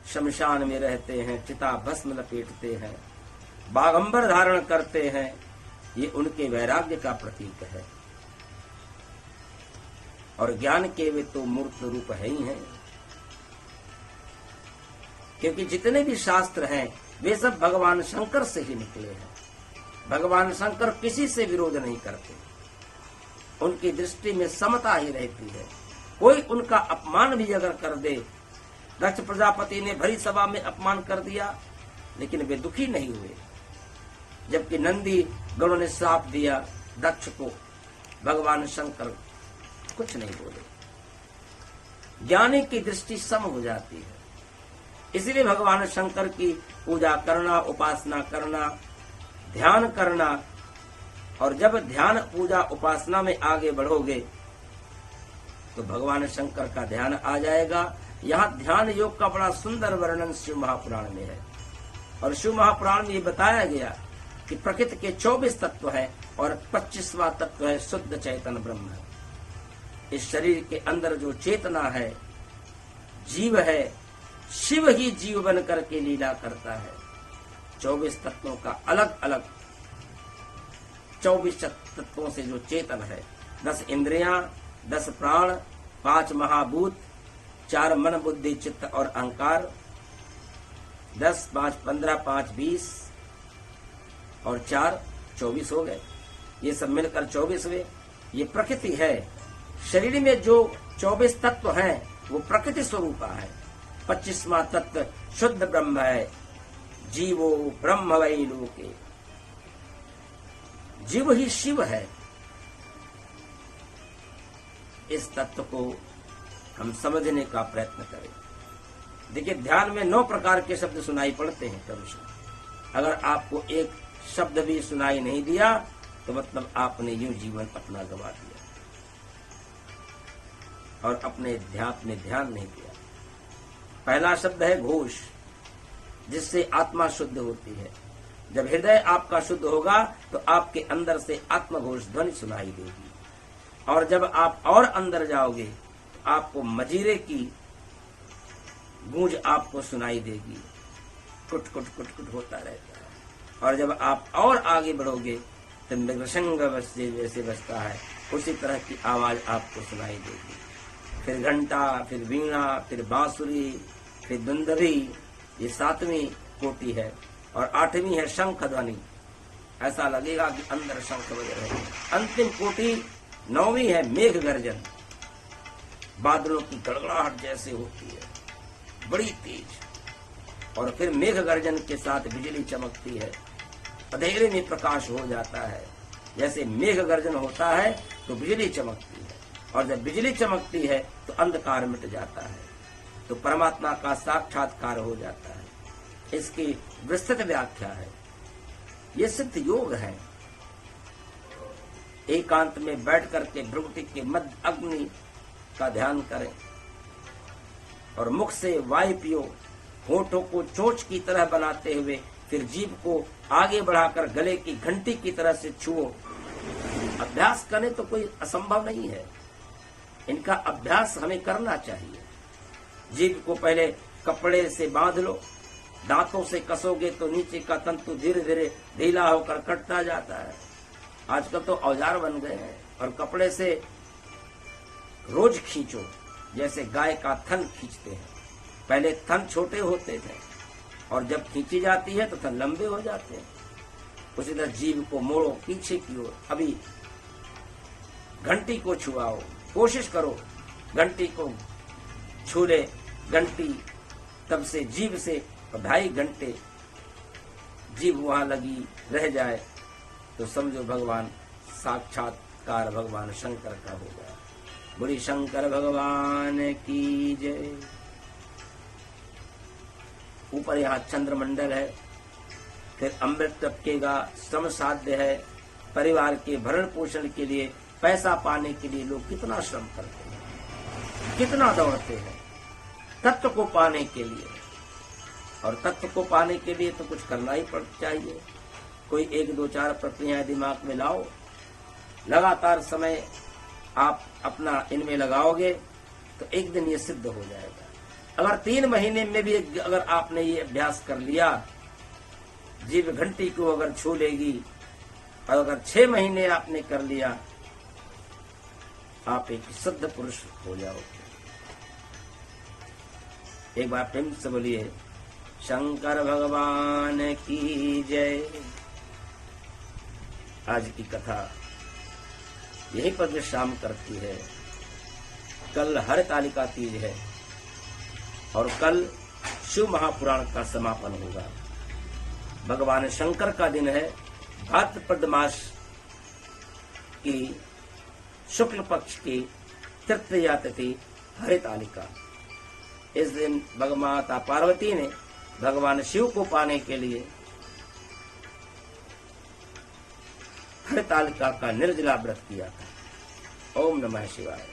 शमशान में रहते हैं, चिता भस्म लपेटते हैं, बागंबर धारण करते हैं, ये उनके वैराग्य का प्रतीक है। और ज्ञान के वे तो मूर्त रूप है ही हैं, क्योंकि जितने भी शास्त्र हैं वे सब भगवान शंकर से ही निकले हैं। भगवान शंकर किसी से विरोध नहीं करते, उनकी दृष्टि में समता ही रहती है। कोई उनका अपमान भी अगर कर दे, दक्ष प्रजापति ने भरी सभा में अपमान कर दिया, लेकिन वे दुखी नहीं हुए। जबकि नंदी गणों ने श्राप दिया दक्ष को, भगवान शंकर कुछ नहीं बोले। ज्ञानी की दृष्टि सम हो जाती है। इसलिए भगवान शंकर की पूजा करना, उपासना करना, ध्यान करना, और जब ध्यान पूजा उपासना में आगे बढ़ोगे तो भगवान शंकर का ध्यान आ जाएगा। यहाँ ध्यान योग का बड़ा सुंदर वर्णन शिव महापुराण में है। और शिव महापुराण में ये बताया गया कि प्रकृति के 24 तत्व है और 25वां तत्व है शुद्ध चैतन ब्रह्म। इस शरीर के अंदर जो चेतना है, जीव है, शिव ही जीव बन करके लीला करता है। 24 तत्वों का अलग अलग 24 तत्वों से जो चेतन है, 10 इंद्रियां, 10 प्राण, 5 महाभूत, 4 मन बुद्धि चित्त और अहंकार, 10, 5, 15, 5, 20 और 4, 24 हो गए। ये सब मिलकर 24 हुए। ये प्रकृति है। शरीर में जो 24 तत्व हैं वो प्रकृति स्वरूपा है। 25वां तत्व शुद्ध ब्रह्म है। जीवो ब्रह्म वै लोके, जीव ही शिव है। इस तत्व को हम समझने का प्रयत्न करें। देखिए, ध्यान में 9 प्रकार के शब्द सुनाई पड़ते हैं कभी। अगर आपको एक शब्द भी सुनाई नहीं दिया तो मतलब आपने यूं जीवन अपना गंवा दिया और अपने ध्यान में ध्यान नहीं दिया। पहला शब्द है घोष, जिससे आत्मा शुद्ध होती है। जब हृदय आपका शुद्ध होगा तो आपके अंदर से आत्मघोष ध्वनि सुनाई देगी। और जब आप और अंदर जाओगे तो आपको मजीरे की गूंज आपको सुनाई देगी। कुट कुट कुट कुट होता रहता है। और जब आप और आगे बढ़ोगे तो मृदंग जैसे बजता है उसी तरह की आवाज आपको सुनाई देगी। फिर घंटा, फिर वीणा, फिर बांसुरी, फिर दुंदरी, ये 7वीं कोटि है। और 8वीं है शंख ध्वनि। ऐसा लगेगा कि अंदर शंख बज रहे हैं। अंतिम कोटि 9वीं है मेघ गर्जन, बादलों की गड़गड़ाहट जैसे होती है, बड़ी तेज। और फिर मेघ गर्जन के साथ बिजली चमकती है, अंधेरे में प्रकाश हो जाता है। जैसे मेघ गर्जन होता है तो बिजली चमकती है, और जब बिजली चमकती है तो अंधकार मिट जाता है, तो परमात्मा का साक्षात्कार हो जाता है। इसकी विस्तृत व्याख्या है। ये सिद्ध योग है। एकांत में बैठ करके भ्रुकुटी के मध्य अग्नि का ध्यान करें और मुख से वायु पियो, होठों को चोंच की तरह बनाते हुए फिर जीभ को आगे बढ़ाकर गले की घंटी की तरह से छुओ। अभ्यास करें तो कोई असंभव नहीं है। इनका अभ्यास हमें करना चाहिए। जीभ को पहले कपड़े से बांध लो, दांतों से कसोगे तो नीचे का तंतु धीरे धीरे ढीला होकर कटता जाता है। आजकल तो औजार बन गए हैं। और कपड़े से रोज खींचो, जैसे गाय का थन खींचते हैं। पहले थन छोटे होते थे और जब खींची जाती है तो थन लंबे हो जाते हैं। उसी तरह जीभ को मोड़ो पीछे की ओर। अभी घंटी को छुआओ, कोशिश करो घंटी को छू ले घंटी, तब से जीभ से 2.5 घंटे जीभ वहां लगी रह जाए तो समझो भगवान साक्षात्कार भगवान शंकर का होगा। बोली शंकर भगवान की जय। ऊपर यहाँ चंद्रमंडल है, फिर अमृत टपकेगा, श्रम साध्य है। परिवार के भरण पोषण के लिए, पैसा पाने के लिए लोग कितना श्रम करते हैं, कितना दौड़ते हैं तत्व को पाने के लिए। और तत्व को पाने के लिए तो कुछ करना ही चाहिए। कोई 1, 2, 4 प्रक्रियाएं दिमाग में लाओ, लगातार समय आप अपना इनमें लगाओगे तो एक दिन ये सिद्ध हो जाएगा। अगर 3 महीने में भी अगर आपने ये अभ्यास कर लिया, जीव घंटी को अगर छू लेगी, और अगर 6 महीने आपने कर लिया, आप एक सिद्ध पुरुष हो जाओगे। एक बार प्रेम से बोलिए शंकर भगवान की जय। आज की कथा यहीं पर विश्राम करती है। कल हरतालिका तीज है और कल शिव महापुराण का समापन होगा। भगवान शंकर का दिन है, भाद्रपद मास की शुक्ल पक्ष की तृतीया तिथि हरितालिका। इस दिन भगमाता पार्वती ने भगवान शिव को पाने के लिए हरितालिका का निर्जला व्रत किया था। ओम नमः शिवाय।